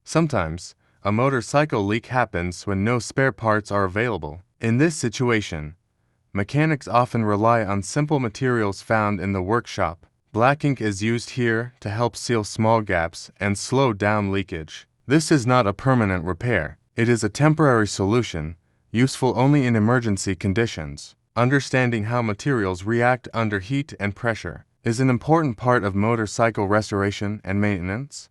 Sometimes, a motorcycle leak happens when no spare parts are available. In this situation, mechanics often rely on simple materials found in the workshop. Black ink is used here to help seal small gaps and slow down leakage. This is not a permanent repair. It is a temporary solution, useful only in emergency conditions. Understanding how materials react under heat and pressure is an important part of motorcycle restoration and maintenance.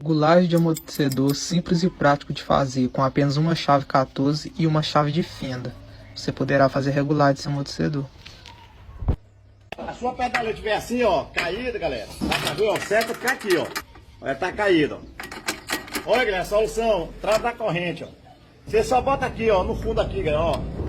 Regulagem de amortecedor simples e prático de fazer, com apenas uma chave 14 e uma chave de fenda. Você poderá fazer regulagem desse amortecedor. A sua pedaleira estiver assim, ó, caída, galera, tá pra ver, ó, certo ficar aqui, ó. Olha, tá caída, ó. Olha, galera, solução, trava da corrente, ó. Você só bota aqui, ó, no fundo aqui, galera, ó.